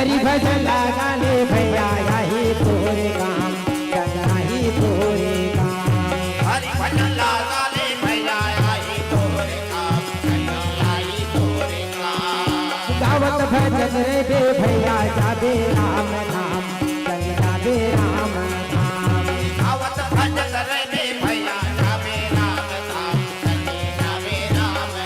हरि भजन लगा ले भैया यही तोरे काम चंदा ही तोरे काम हरि भजन लगा ले भैया यही तोरे काम चंदा ही तोरे काम गावत भजन रे बे भैया जाबे राम नाम चंदा बे राम नाम गावत भजन रे बे भैया जाबे राम नाम चंदा बे राम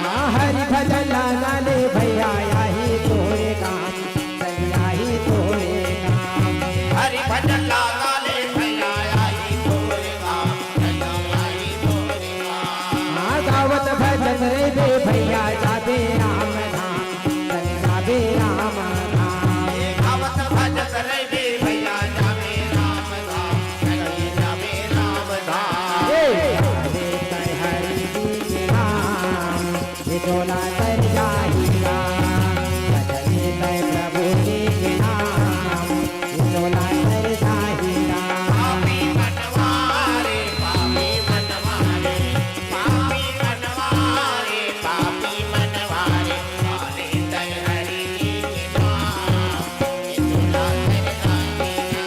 नाम हरि भजन लगा ले भैया यही तोरे काम चंदा ही तोरे काम हरि भजन लगा ले भैया यही तोरे काम चंदा ही तोरे काम गावत भजन रे बे भैया जाबे राम नाम चंदा बे राम नाम गावत भजन रे बे भैया जाबे राम नाम चंदा बे राम नाम हरे कर हरि जी नाम ये डोला कर जाहिरा भजने कर प्रभु जी नाम ये डोला कर जाहिरा पापी मनवारे पापी मनवारे पापी मनवारे पापी मनवारे वाले तय हरि जी नाम ये तुला कर जाहिरा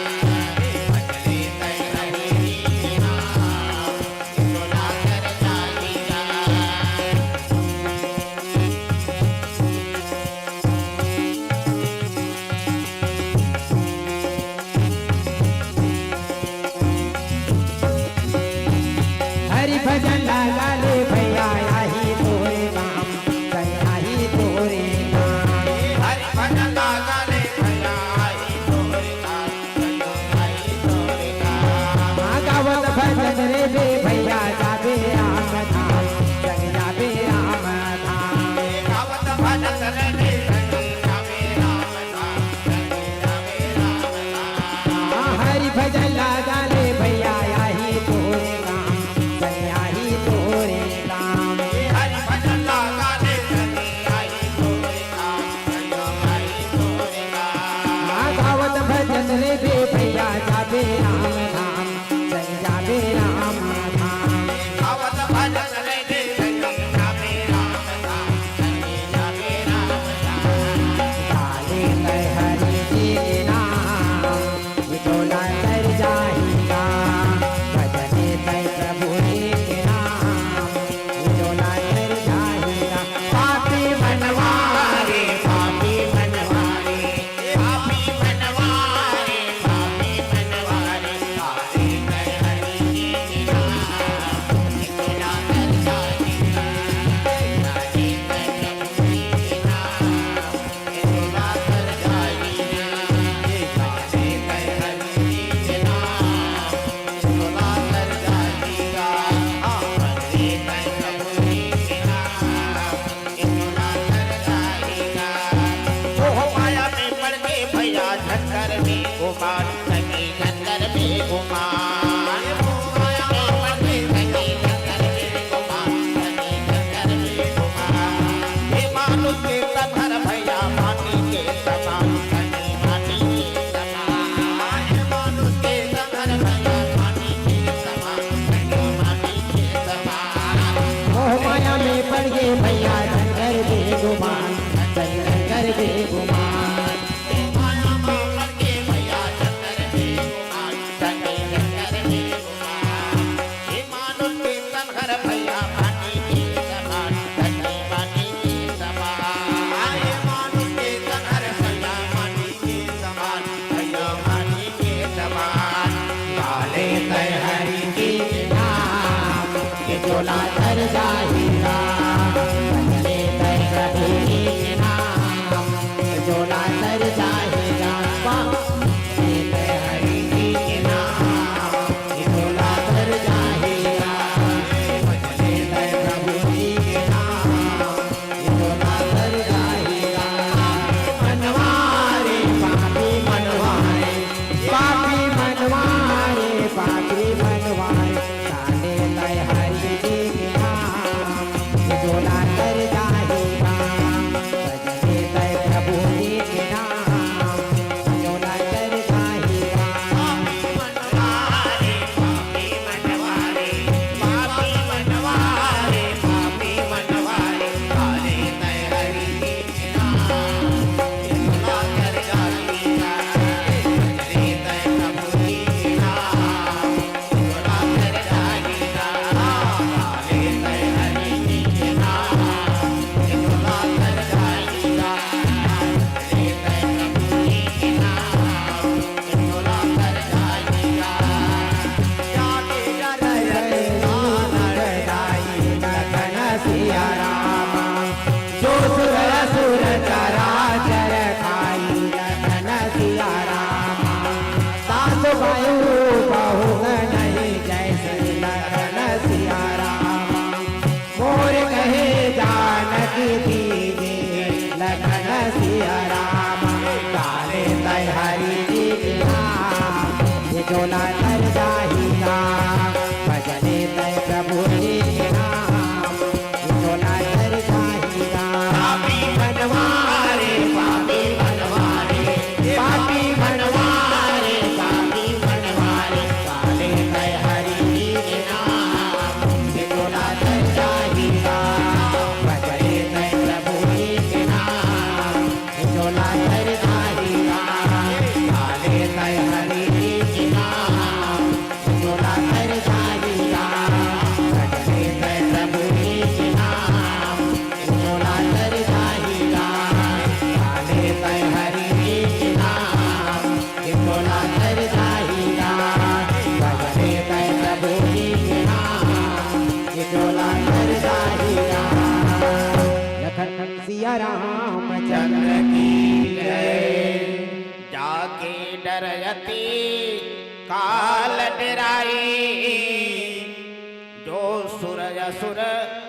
भजने तय हरि जी नाम ये तुला कर जाहिरा हरि भजन लगा ले भैया यही तोरे काम चंदा ही तोरे काम हरि भजन लगा ले भैया आई तोरे काम चंदा ही तोरे काम गावत भजन रे बे भैया जाबे राम धाम चंदा बे राम धाम गावत भजन रे बे भैया जाबे राम नाम चंदा बे राम नाम हरि भजन लगा ले भैया यही तोरे काम चंदा ही तोरे काम हरि भजन लगा ले भैया आई तोरे काम चंदा ही तोरे काम गावत भजन रे बे भैया जाबे राम धाम चंदा बे राम धाम गावत भजन रे बे भैया जाबे राम नाम चंदा बे राम नाम काले कर हरि जी के नाम ये डोला कर जाहिरा भजने कर प्रभु जी के नाम ये डोला कर जाहिरा पापी मनवारे पापी मनवारे पापी मनवारे पापी मनवारे सारे कर हरि जी नाम निकोला कर जाहिरा सारे कर प्रभु जी नाम निकोला कर जाहिरा सारे कर हरि जी नाम निकोला कर जाहिरा सारे कर प्रभु जी नाम निकोला कर जाहिरा ओह माया में पड़ के भैया झक्कर में घुमान सकी झक्कर में घुमान माया में पड़ के सकी झक्कर में घुमान सकी झक्कर में घुमान हे मानुष के सफर भैया माटी के समान सकी माटी के समान हे मानुष के सफर भैया माटी के समान सकी माटी के समान मोह माया में पड़ गए भैया शंकर बे गुमान शंकर बे गुमान माया में पड़ के भैया चक्कर में घुमान सकी चक्कर में घुमान हे मानुष के संघर भैया माटी के समान सकी माटी के समान हे मानुष के संघर भैया माटी के समान भैया माटी के समान काले कर हरि जी के नाम ये डोला कर जाहिरा भजने कर प्रभु जी के नाम ये डोला कर जाहिरा भजने कर हरि जी के नाम ये डोला कर जाहिरा भजने कर प्रभु जी के नाम ये डोला कर जाहिरा मनवारे पापी मनवारे पापी मनवारे पापी मनवारे काले कर हरि जी के नाम झोला तर जाहिया भजने तय प्रभु जी के नाम झोला तर जाहिया पापी बनवारे पापी बनवारे पापी बनवारे पापी बनवारे काले तय हरि जी के नाम झोला तर जाहिया भजने तय प्रभु जी के नाम झोला तर जाहिया काले तय हरि जी के नाम झोला तर जाहिया भजने तय प्रभु जी के नाम झोला तर जाहिया काले तय हरि जी के नाम झोला तर जाहिया भजने तय प्रभु जी के नाम झोला तर जाहिया लखन सिया रामचंद्र की जय जाके डरयती काल डराई जो सुरज सुर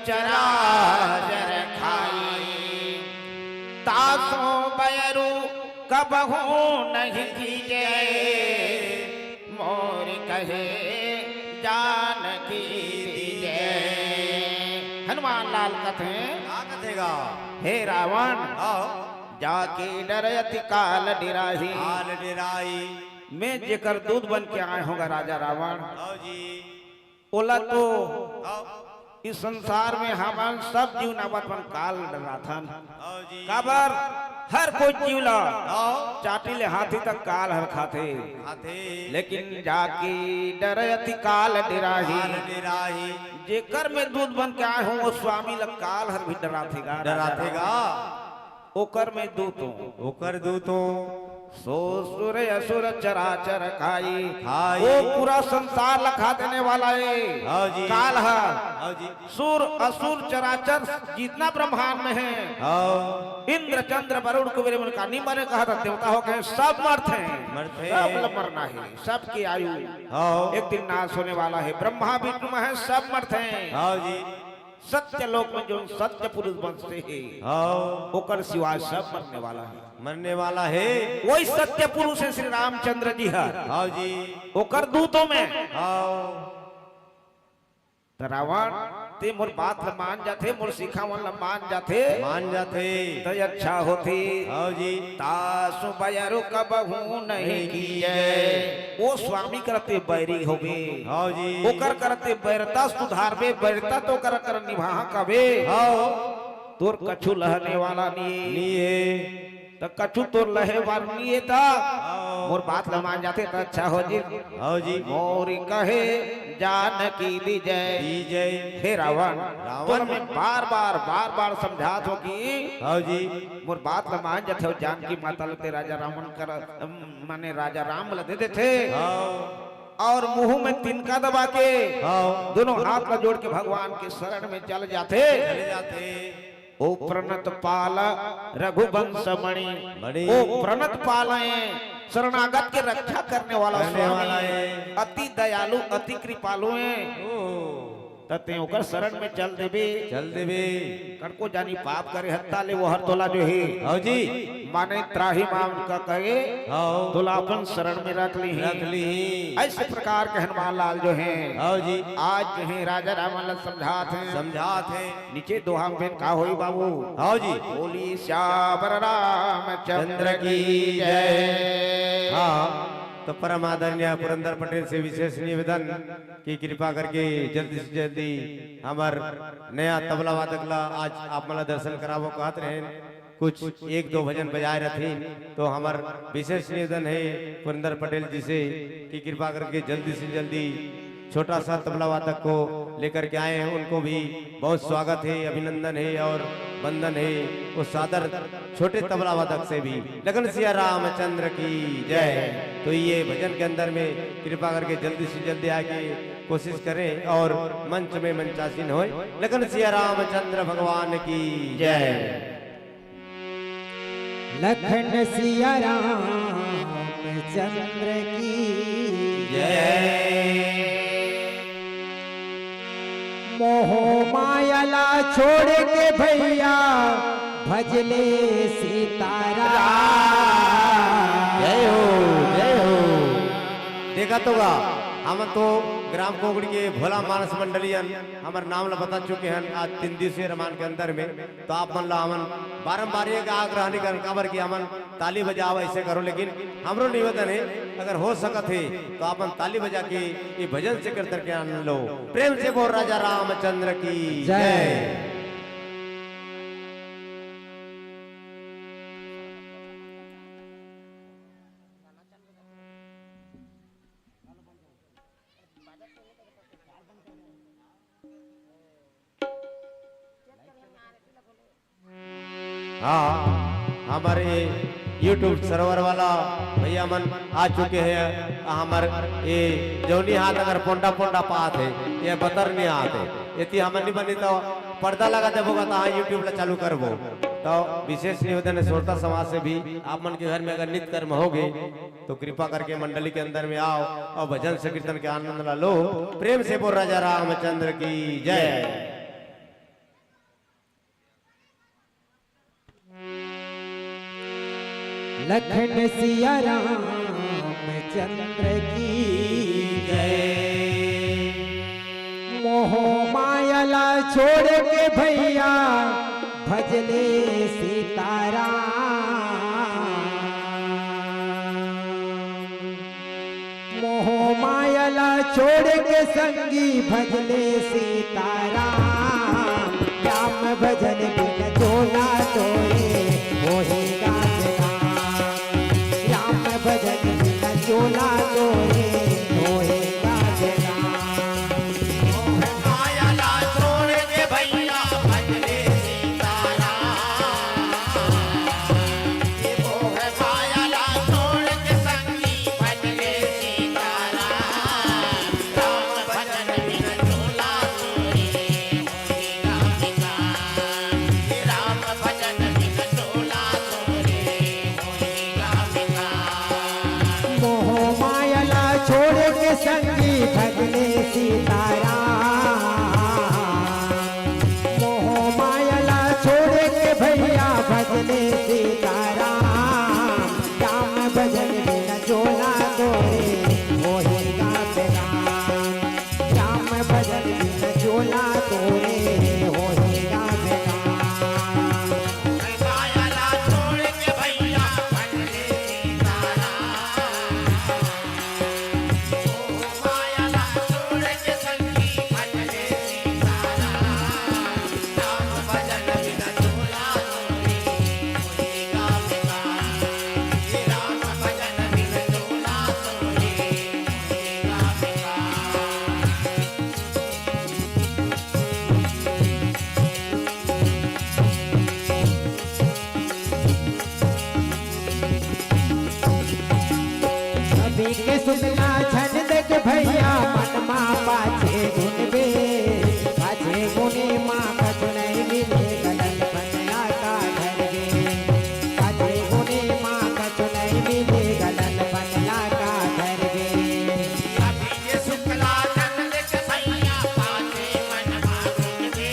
चराचर खाई तासो बयरु कबहू नहीं कीजे मोर कहे जानकी दीजे हनुमान लाल कथे कथेगा हे रावण आओ जाके डरयति काल डिराही हाल डेराई मैं जेकर दूध बन के आए होगा राजा रावण आओ जी ओला तो आओ इस संसार में हम सब जीव नावतवन काल डरा था आओ जी काबर हर कोई जीव ला आओ चाटी ले हाथी तक काल हर खाते हाथे लेकिन जाके डरयति काल डिराही हाल डेराई जेकर में दूध बन के आए हो वो स्वामी ला काल हर भी डरा थेगा डरातेगा ओकर में दूतों ओकर दूतों सो सुर असुर चराचर खाई खाई। वो पूरा संसार लखा देने वाला है हाँ जी। काल है आओ जी सुर असुर चराचर जितना ब्रह्मांड में है आओ इंद्र चंद्र वरुण कुबेर का नहीं मरे कहा था देवता हो गए सब मरते हैं मरते सब हैं। लोग मरना है सबकी आयु आओ एक दिन नाश होने वाला है ब्रह्मा विष्णु है सब मरते हैं आओ जी सत्य लोक में जो सत्य पुरुष बनते हैं आओ ओकर सिवाय सब मरने वाला है मरने वाला है वही सत्य पुरुष है श्री रामचंद्र जी है आओ जी ओकर दूतों में आओ तो रावण ते मोर बात ल मान जाथे मोर सिखावन ल मान जाथे मान जाते तो अच्छा होती आओ जी तासु बयरु कबहू नहीं कीजे वो स्वामी करते बैरी होबे आओ जी ओकर करते बैरता सुधारबे बैरता तो कर निभा कबे आओ तोर कछु लहने वाला नहीं लिए तो कछु तोर लहे वार नहीं था मोर बात ल मान जाते तो अच्छा हो जी आओ जी मोर कहे जानकी दीजय डीजे हे रावण रावण। तो मैं बार बार समझात हो कि आओ जी मोर बात ल मान जाते हो जानकी माता लते राजा रावण कर माने राजा राम ल दे देते आओ और मुंह में तिनका दबा के आओ दोनों हाथ ल जोड़ के भगवान के शरण में चल जाते चले जाते ओ प्रणत पाल रघुवंश मणि मणि। ओ प्रणत पाल है शरणागत के रक्षा करने वाला करने वाला स्वामी है। अति दयालु अति कृपालु है ओ तते ओकर शरण में चल देबे चल देवे कनको जानी पाप करे हत्ता ले वो हर तोला जो है आओ जी माने त्राही माम का कहे आओ तोलापन शरण में रख ली रख ली ऐसे प्रकार के हनुमान लाल जो हैं आओ जी आज जो है राजा रामलाल समझाते हैं समझाते नीचे दोहा में का होई बाबू आओ जी बोली श्यावर रामचंद्र की जय हाँ तो परम आदरणीय पुरंदर पटेल से विशेष निवेदन की कृपा करके जल्दी से जल्दी हमार नया तबला वादक ला आज आप मला दर्शन करावो कहत रहे कुछ एक दो भजन बजाए रहे तो हमार विशेष निवेदन है पुरंदर पटेल जी से की कृपा करके जल्दी से जल्दी छोटा सा तबला वादक को लेकर के आए हैं उनको भी बहुत स्वागत है अभिनंदन है और वंदन है उस सादर छोटे तबला वादक से भी लगन सिया रामचंद्र की जय। तो ये भजन के अंदर में कृपा करके जल्दी से जल्दी आके कोशिश करें और मंच में मंचासीन हो लगन सिया रामचंद्र भगवान की जय। लखन सिया रामचंद्र की जय मोह मायाला छोड़ के भैया भजले सीताराम जय हो देखा तो गा हम तो ग्राम कोगड़ी के भोला मानस मंडलियन हमार नाम ला बता चुके हैं आज 3 दिवसीय रमान के अंदर में। तो आप मन ला हमन बारंबार ये आग्रह नहीं कर काबर की हमन ताली बजाओ ऐसे करो, लेकिन हमरो निवेदन है अगर हो सकत है तो आप ताली बजा के ये भजन से कीर्तन के आनंद लो। प्रेम से बोल राजा रामचंद्र की जय। हाँ हमारे YouTube सर्वर वाला भैया मन आ चुके हैं। हमार ये जौनी हाथ अगर पोंडा पोंडा पात है ये बतर नहीं आते यदि हमन नहीं बनी तो पर्दा लगा देबोगा तो हाँ YouTube ला चालू करबो। तो विशेष निवेदन है श्रोता समाज से भी आप मन के घर में अगर नित्य कर्म होगे तो कृपा करके मंडली के अंदर में आओ और भजन से कीर्तन के आनंद ला लो। प्रेम से बोल राजा रामचंद्र की जय। लखन सिया रामचंद्र की जय। मोह मायला छोड़ के भैया भजले सीताराम। मोह मायला छोड़ के संगी भजले सीताराम। राम भजन बिन जोला तोरे होएगा भजन बिना चोला तोरे होएगा जगा। मायाला छोड़ के भैया भजले सीताराम। ये मोह मायाला छोड़ के संगी भजले सीताराम। राम भजन बिना चोला तोरे होएगा जगा। राम भजन बिना चोला तोरे होएगा जगा। मोह मायला छोड़ के संगी भजले सीताराम। मोह मायला छोड़ के भैया भजले सीताराम। राम भजन बिना चोला तोरे होएगा बेगाम। राम भजन बिना चोला तोरे होएगा बेगाम। मायाला छोड़ के भैया भजले सीताराम। मायाला छोड़ के संगी भजले सीताराम। राम भजन बिना चोला तोरे होएगा बेगाम। राम भजन बिना चोला तोरे होएगा बेगाम। अभी के सुनना छन देख भैया मनमा पाछे गुनबे। पाछे गुने माँ कचुनई मिले गलन बनला का धरबे। पाछे गुने माँ कचुनई मिले गलन बनला का धरबे। अभी ये शुक्ला चंद के भैया पाछे मन मागुन दे।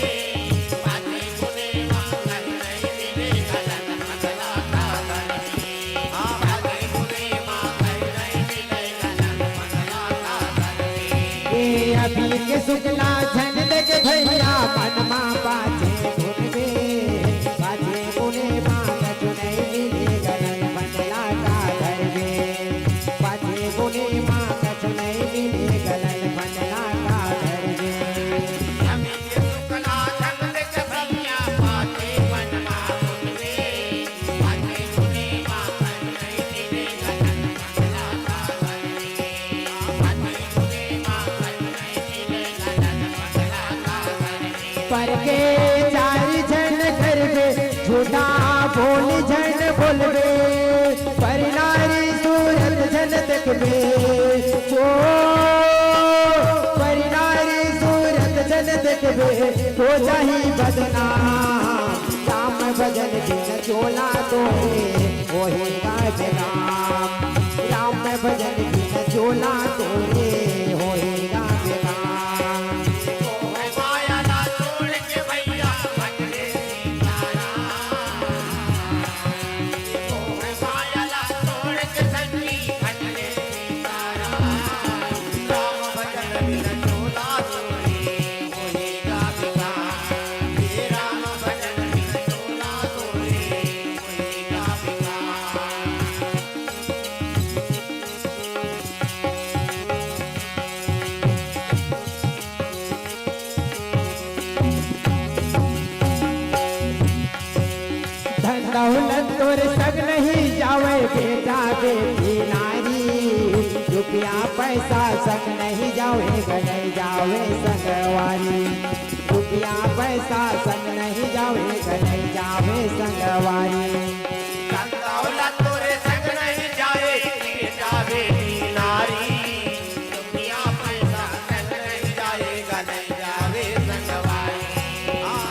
पाछे गुने मांगन नहीं मिले गलन बदला का धरबे। पाछे गुने मांगन नहीं मिले गलन बदला का धरबे। ए अभी के शुक्ला छन देख भैया मनमा पाछे गुनबे। पाछे गुने माँ कचुनई मिले गलन बनला का धरबे। पाछे गुने माँ कचुनई मिले गलन बनला का धरबे। अभी ये शुक्ला चंद के भैया पाछे मन मागुन दे। पाछे गुने मांगन नहीं मिले गलन बदला का धरबे। पाछे गुने मांगन नहीं मिले गलन बदला का धरबे। पर के चार जन करबे झूठा बोल जन बोलबे। पर नारी सूरत जन देखबे ओ पर नारी सूरत जन देखबे तो जाही बदनाम। राम भजन बिन चोला तोरे होएगा बेगाम। राम भजन बिन चोला तोरे होएगा बेगाम। मायाला छोड़ के भैया भजले सीताराम। मायाला छोड़ के संगी भजले सीताराम। तोर सग नहीं जावे बेटा बेटी नारी रुपया पैसा संग नहीं जावे गने जावे संगवारी रुपया पैसा संग नहीं जावे गने जावे संगवारी धन दौलत तोरे संग नहीं जाए बेटा बेटी नारी रुपया पैसा संग नहीं जाएगा नहीं जावे संगवारी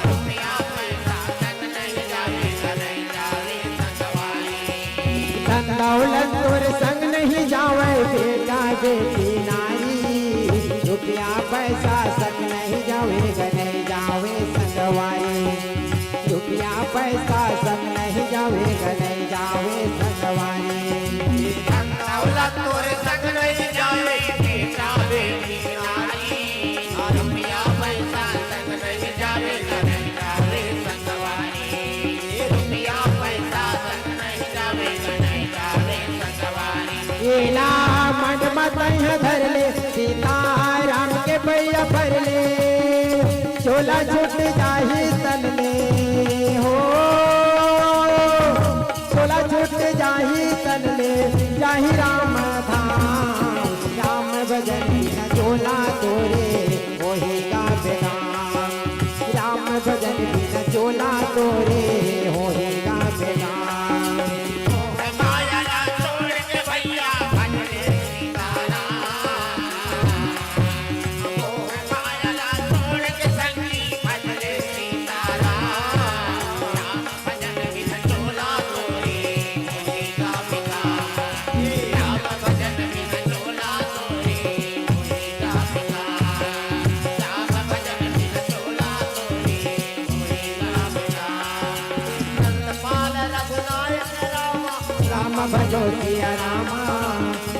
रुपया पैसा संग नहीं जाएगा नहीं जावे संगवारी धन दौलत तोर संग नहीं जावे बेटा बेटी नारी रुपया पैसा संग नहीं जावे गने जावे संगवारी रुपया पैसा संग नहीं जावे गने जावे संगवारी धन दौलत तोरे संग नहीं जाए बेटा बेटी नारी रुपया पैसा संग नहीं जाएगा नहीं जावे संगवारी रुपया पैसा संग नहीं जाएगा नहीं जावे संगवारी येला मन मत धर ले सीताराम के भैया भर ले चोला छूट जाही तन में हो चोला छूट जाही तन में जाही राम धाम राम भजन बिना चोला तोरे वही का बेगाम राम भजन बिना चोला तोरे वही का बेगाम माया ना छोड़ के भैया भजने सीताराम माया ना छोड़ के संगी भजने सीताराम राम भजन बिन चोला तोरे होएगा बेकार राम भजन बिन चोला तोरे होएगा बेकार राम भजन बिन चोला तोरे होएगा बेकार नंदपाल रघुनायक रामा राम भजो सिया रामा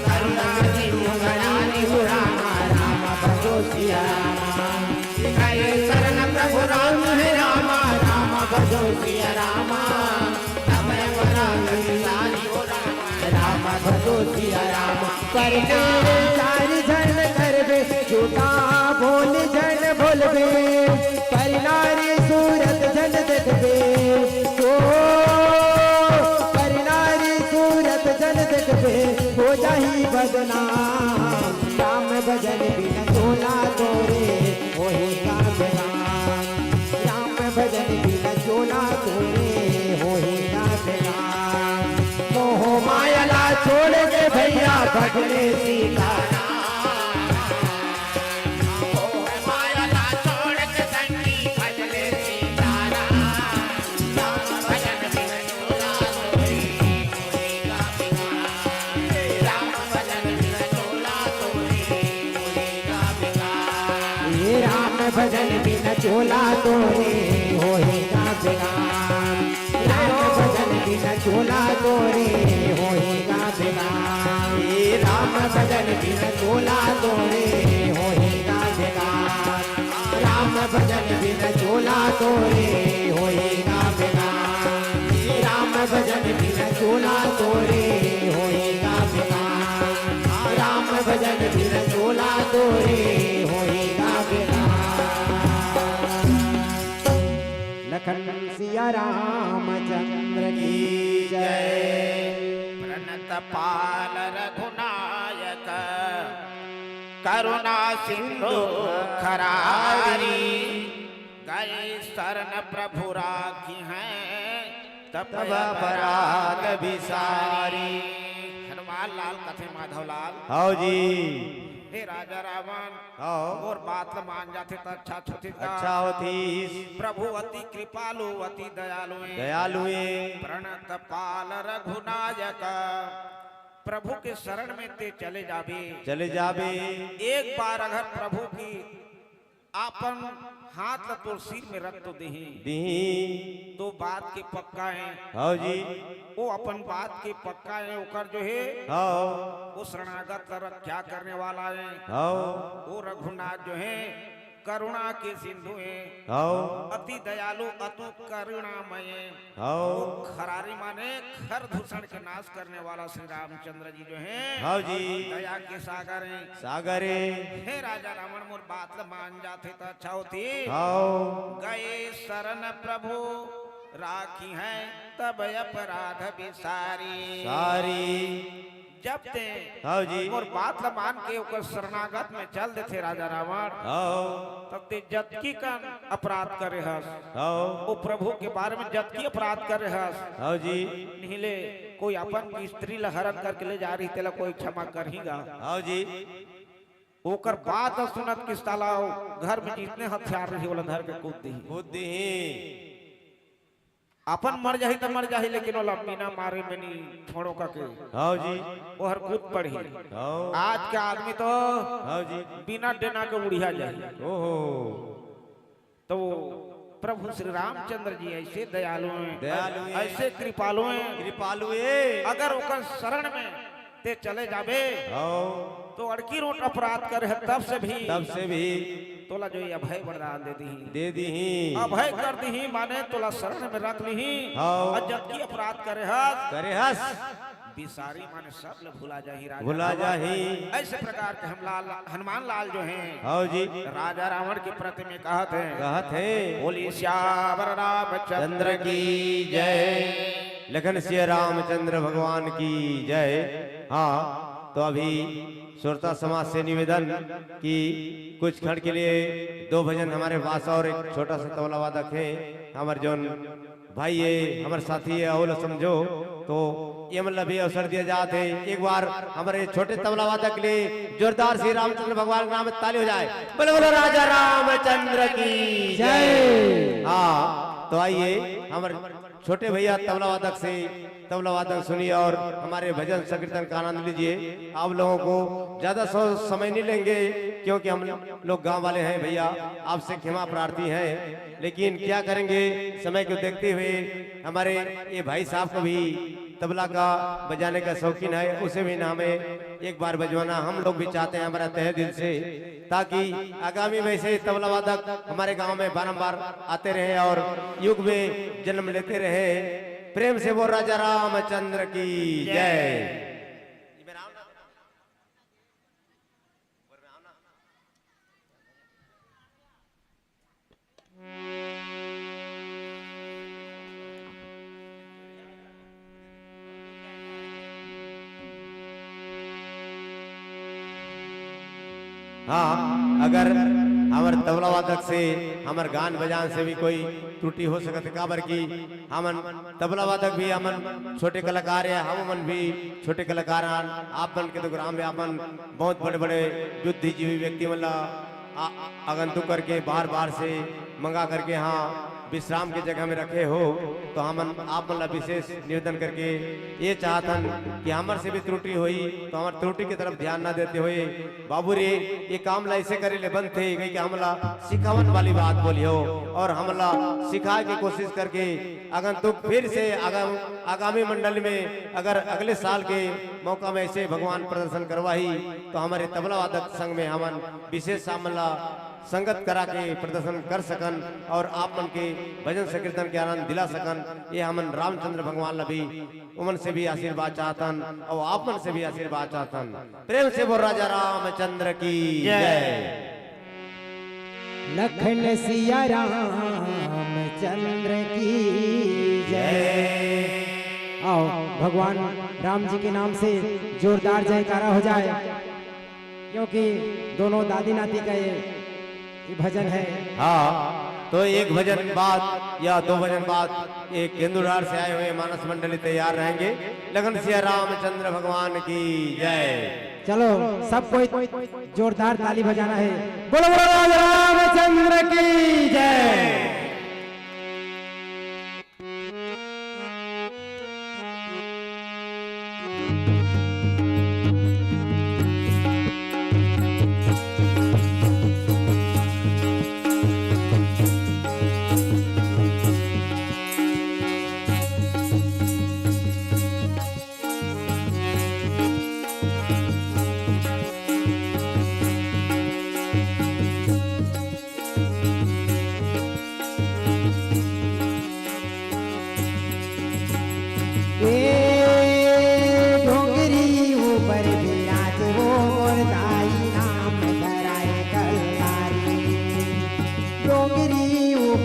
करुणा सिंधु गणानि रामा राम भजो सिया रामा गए शरण प्रभु राम है रामा राम भजो सिया रामा समय पराग विलासी हो रामा राम भजो सिया रामा पर मेरे चारि झन करबे झूठा बोल झन बोलबे पर नारी सूरत झन देखबे ओ पर नारी सूरत झन देखबे हो जाही बदनाम राम भजन बिन चोला तोरे होही का बेगाम राम भजन बिन चोला तोरे होही का बेगाम मोह मायला छोड़ के भैया भजने सीता माया ना छोड़ के संगी भजने सीताराम राम भजन बिन चोला तोरे होएगा बेकार राम भजन बिन चोला तोरे होएगा बेकार ये राम भजन बिन चोला तोरे होएगा बेगाम राम भजन बिन चोला तोरे होएगा बेगाम ये राम भजन बिन चोला तोरे होएगा बेगाम राम भजन बिन चोला तोरे होएगा बेगाम ये राम भजन बिन चोला तोरे होएगा बेगाम राम भजन बिन चोला तोरे होएगा बेगाम लखन सिया रामचंद्र की जय प्रणत पाल रघुनायक करुणा सिंधु खरारी गए शरण प्रभु राखी हैं तब तब अपराध विसारी हनुमान लाल कथे माधव लाल आओ जी हे राजा रावण आओ और बात ल मान जाते तो अच्छा छुटी अच्छा होती प्रभु अति कृपालु अति दयालु हैं। दयालु प्रणत पाल रघुनायक प्रभु के शरण में ते चले जाबे चले जाबे एक बार अगर प्रभु की आपन हाथ ल तोर सिर में रख तो देही दी तो बात के पक्का है आओ जी वो अपन बात के पक्का है ओकर जो है आओ वो शरणागत रक्षा करने वाला है आओ वो रघुनाथ जो है करुणा के सिंधु है आओ अति दयालु अतु करुणामय आओ खरारी माने खर दूषण के नाश करने वाला श्री रामचंद्र जी जो है आओ जी दया के सागर हैं। सागरे हे राजा रावण मोर बात ल मान जाते तो अच्छा होती आओ गए शरण प्रभु राखी है तब अपराध बिसारी सारी जब ते हाँ जी और बात ला मान के ओकर शरणागत में चल देथे राजा रावण हाँ तब ते जतकी का अपराध करे हस हाँ वो प्रभु के बारे में जतकी अपराध करे हस हाँ जी निहिले कोई अपन की स्त्री ला हरण करके ले जा रही तेला कोई क्षमा करहीगा हाँ जी ओकर बात सुनत किस ताला घर में जितने हथियार रही वाला धर के कूद दी बुद्धि अपन मर जाही तो मर जाही लेकिन वाला बिना मारे में नहीं छोड़ो का के हाँ जी वो हर कूद पड़ी हाँ आज के आदमी तो हाँ जी बिना डेना के उड़िया जाए ओहो तो प्रभु श्री रामचंद्र जी ऐसे दयालु हैं दयालु हैं। ऐसे कृपालु हैं कृपालु अगर ओकर शरण में ते चले जाबे हाँ तो अड़की रोट अपराध करे है तब से भी तोला जो ये अभय वरदान दे दी अभय कर दी माने तोला शरण में रख ली हाँ। और जबकि अपराध करे हस बिसारी माने सब लोग भुला जाही राजा भुला जाही ऐसे प्रकार के हम लाल हनुमान लाल जो हैं हाँ जी राजा रावण के प्रति में कहत है बोली श्यावर रामचंद्र चंद्र की जय लखन सिया रामचंद्र भगवान की जय हाँ तो अभी श्रोता समाज से निवेदन कि कुछ क्षण के लिए दो भजन हमारे पास और एक छोटा सा तबला वादक है हमारे जो भाई है हमारे साथी है और समझो तो ये मतलब भी अवसर दिया जाते है एक बार हमारे छोटे तबला वादक के लिए जोरदार श्री रामचंद्र भगवान के नाम में ताली हो जाए बोलो बोलो राजा रामचंद्र की जय हाँ तो आइए हमारे छोटे भैया तबला वादक से तबला वादक सुनिए और हमारे भजन संकीर्तन का आनंद लीजिए आप लोगों को ज्यादा समय नहीं लेंगे क्योंकि हम लोग गांव वाले हैं भैया आपसे क्षमा प्रार्थी हैं लेकिन क्या करेंगे समय को देखते हुए हमारे ये भाई साहब को भी तबला का बजाने का शौकीन है उसे भी ना हमें एक बार बजवाना हम लोग भी चाहते हैं हमारा तहे दिल से ताकि आगामी में से तबला वादक हमारे गांव में बारंबार आते रहे और युग में जन्म लेते रहे प्रेम से वो राजा रामचंद्र की जय हाँ अगर हमारे तबला वादक से हमारे गान बजान से भी कोई त्रुटि हो सकती काबर की हमन तबला वादक भी हमन छोटे कलाकार है हम भी छोटे कलाकार आप मन के तो ग्राम में अपन बहुत बड़े बड़े बुद्धिजीवी व्यक्ति मतलब आगंतुक करके बार बार से मंगा करके हाँ विश्राम की जगह में रखे हो तो हम आप मतलब विशेष निवेदन करके ये चाहतन कि हमारे से भी त्रुटि हुई तो हमारे त्रुटि की तरफ ध्यान ना देते हुए बाबू रे ये काम ला ऐसे करे ले बंद थे कि हमला सिखावन वाली बात बोली हो और हमला सिखा की कोशिश करके आगंतुक फिर से आगामी मंडल में अगर अगले साल के मौका में ऐसे भगवान प्रदर्शन करवाई तो हमारे तबला वादक संघ में हमन विशेष सामला संगत करा के प्रदर्शन कर सकन और आप मन के भजन संकीर्तन के आनंद दिला सकन ये हमन रामचंद्र भगवान लभी उमन से भी आशीर्वाद चाहतन और आप मन से भी आशीर्वाद चाहतन प्रेम से बोल राजा रामचंद्र की जय लखन सिया रामचंद्र की जय आओ भगवान राम जी के नाम से जोरदार जयकारा हो जाए क्योंकि दोनों दादी नाती का ये भजन है हाँ तो एक भजन बाद या दो भजन बाद एक केंदुरार से आए हुए मानस मंडली तैयार रहेंगे लगन सिया रामचंद्र भगवान की जय चलो सब कोई जोरदार ताली बजाना है बोलो बोलो राजा रामचंद्र की जय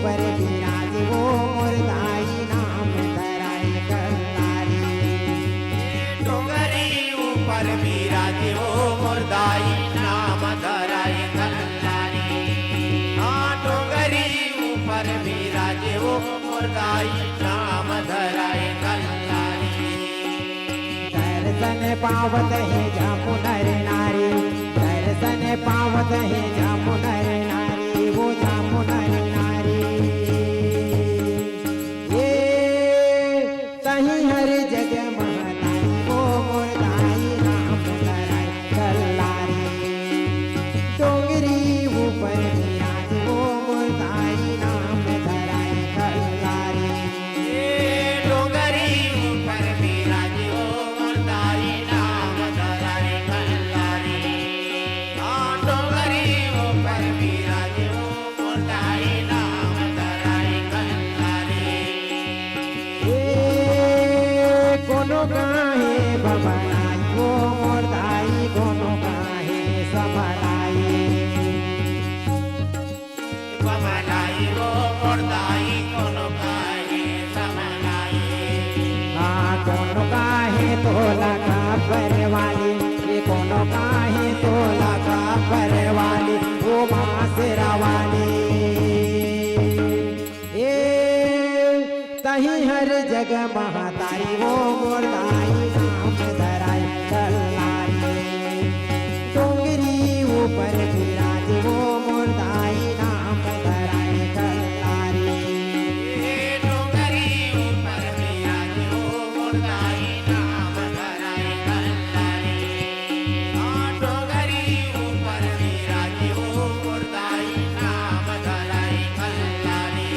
पर विराज वो मोर दाई ऊपर विराजे वो मुर्दाई नाम धराए कल्याणी। दर्शन पावत है जामु नर नारी, दर्शन पावत है जामु नर नारी, वो जामु नर नारी। ये तही हर जग महतारी, वो मुर्दाई नाम धराए कल्याणी। डोंगरी ऊपर विराज वो मुर्दाई नाम धराए कल्याणी। डोंगरी ऊपर विराजे वो मुर्दाई नाम धराए कल्याणी। डोंगरी ऊपर विराजे वो मुर्दाई नाम धराए कल्याणी। कोनो काहे बबलाई वो मुर्दाई, कोनो काहे सबलाई। बबलाई वो मुर्दाई कोनो काहे समलाई। हाँ कोनो काहे तोला का परवाली, ये कोनो काहे तोला का परवाली, वो माँ शेरा वाली। ए तही हर जग महतारी, वो मुर्दाई नाम धराए कल्याणी। डोंगरी ऊपर विराज वो मुर्दाई नाम धराए कल्याणी। डोंगरी ऊपर विराजे वो मुर्दाई नाम धराए कल्याणी। डोंगरी ऊपर विराजे वो मुर्दाई नाम धराए कल्याणी।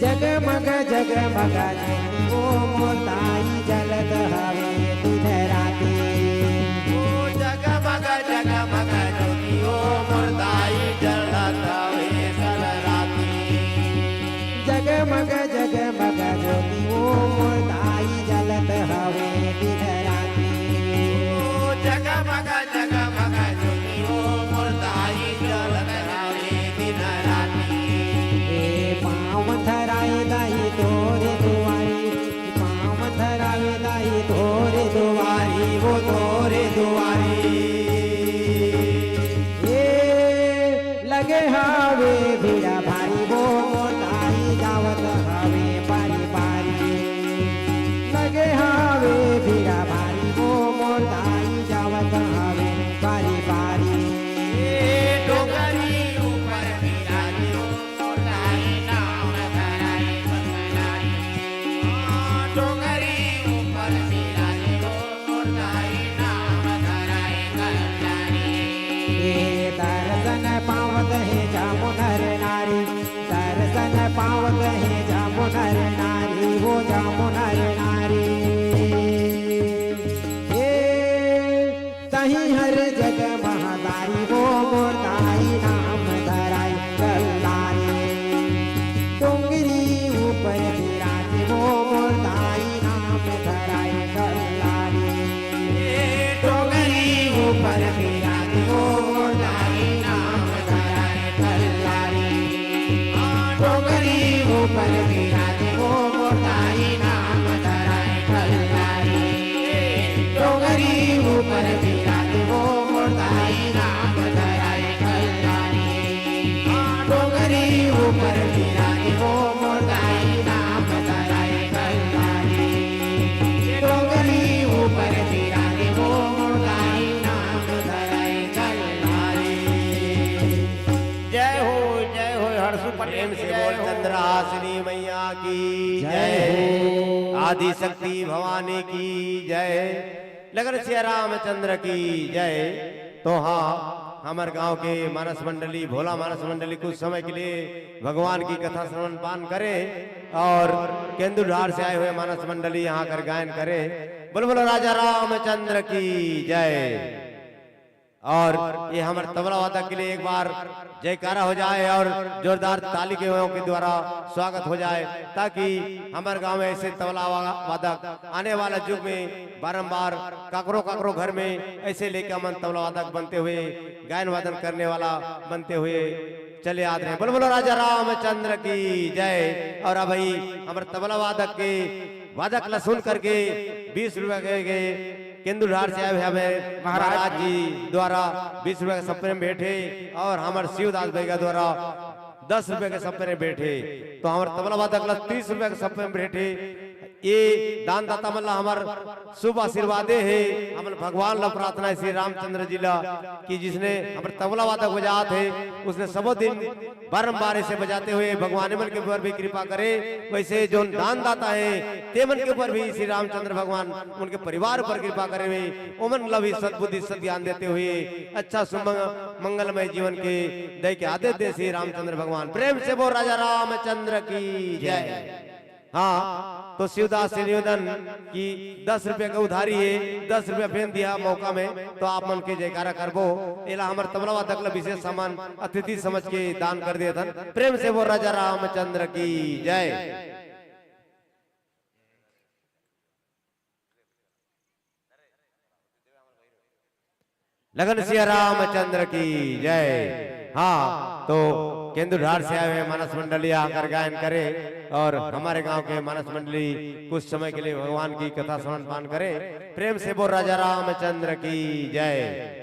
जगमग जगमग वो मुर्दाई जलत हवे दिन राती। जगमग जगमग ज्योति ओ मुर्दाई जलत हवे सल राती। जगमग जगमग ज्योति वो मुर्दाई जलत हवे दिन राती। जगमग जगमग ज्योति ओ मुर्दाई जलत हवे दिन राती। पाँव धराए दाई तोरे दुआरी, पाँव धराए दाई तोरे दुआरी, वो तोरे दुआरी। ये लगे हवे भीड़ा भारी, वो मुर्दाई जावत हवे बारी बारी। लगे हवे भीड़ा भारी, वो मुर्दाई जावत हवे बारी बारी। डोंगरी ऊपर विराजे वो मुर्दाई नाम धराए कल्याणी। डोंगरी ऊपर विराजे वो मुर्दाई नाम धराए कल्याणी। ये दर्शन पावत है जामु नर नारी, दर्शन पावत है जामु नर नारी, वो जामु नर नारी। ये तही हर जग महतारी, वो मुर्दाई नाम धराए कल्याणी। डोंगरी ऊपर विराज वो मुर्दाई नाम धराए कल्याणी। डोंगरी ऊपर विराजे वो मुर्दाई नाम धराए कल्याणी। डोंगरी ऊपर विराजे वो मुर्दाई नाम धराए कल्याणी। डोंगरी ऊपर विराजे वो मुर्दाई नाम धराए कल्याणी। डोंगरी ऊपर विराजे वो मुर्दाई नाम धराए कल्याणी। डोंगरी ऊपर विराजे वो मुर्दाई नाम धराए कल्याणी। जय हो हर्षु प्रेम पटेल से जय बोल हो। चंद्रहासिनी मैया की जय जय, आदि शक्ति भवानी की जय, नगर सिया रामचंद्र की जय। तो हाँ, हमारे गांव के मानस मंडली, भोला मानस मंडली कुछ समय के लिए भगवान की कथा श्रवण पान करे और केंदुधार से आए हुए मानस मंडली यहाँ कर गायन करे। बोलो बोलो राजा रामचंद्र की जय। और ये हमारे तबला वादक के लिए एक बार जयकारा हो जाए और जोरदार ताली के द्वारा स्वागत हो जाए, ताकि हमारे गांव में ऐसे तबला वादक आने वाला युग में बारंबार काकरो काकरो घर में ऐसे लेकर मन तबला वादक बनते हुए, गायन वादन करने वाला बनते हुए चले आते हैं। बोलो बोलो राजा रामचंद्र की जय। और अब भाई हमारे तबला वादक के वादक ला सुन करके 20 रुपए के केंदुधार से आए हमें महाराज जी द्वारा 20 रुपए के सप्पे में बैठे और हमारे शिवदास भाई का द्वारा 10 रुपए के सप्पे में बैठे। तो हमारे तबला वादक ला 30 रुपए के सप्पे में बैठे। ये दान दाता मल्ला हमार शुभ आशीर्वादे है। हमारे भगवान ला प्रार्थना है श्री रामचंद्र जी ला कि जिसने हमारे तबला वादक बजात है उसने सबो दिन बारंबार ऐसे बजाते हुए भगवान मन के ऊपर भी कृपा करे। वैसे जो दान दाता है ते मन के ऊपर भी श्री रामचंद्र भगवान उनके परिवार पर कृपा करे हुए ओमन ला भी सद्बुद्धि सद्ज्ञान देते हुए अच्छा मंगलमय जीवन के दे के आदेश दे श्री रामचंद्र भगवान। प्रेम से बोल राजा रामचंद्र की जय। हाँ तो शिवदास से निवेदन कि 10 रुपए का उधारी है, 10 रुपए फेन दिया मौका में तो आप मन के जयकारा करबो। एला हमारे तबला वादक ला विशेष सामान अतिथि समझ के दान कर दिए था। प्रेम से वो राजा रामचंद्र की जय। लगन सिया रामचंद्र की जय। हाँ तो केंदुधार से आए हुए मानस मंडली आकर गायन करे और हमारे गांव के मानस मंडली कुछ समय के लिए भगवान की कथा श्रवण पान करे। प्रेम से बोल राजा रामचंद्र की जय।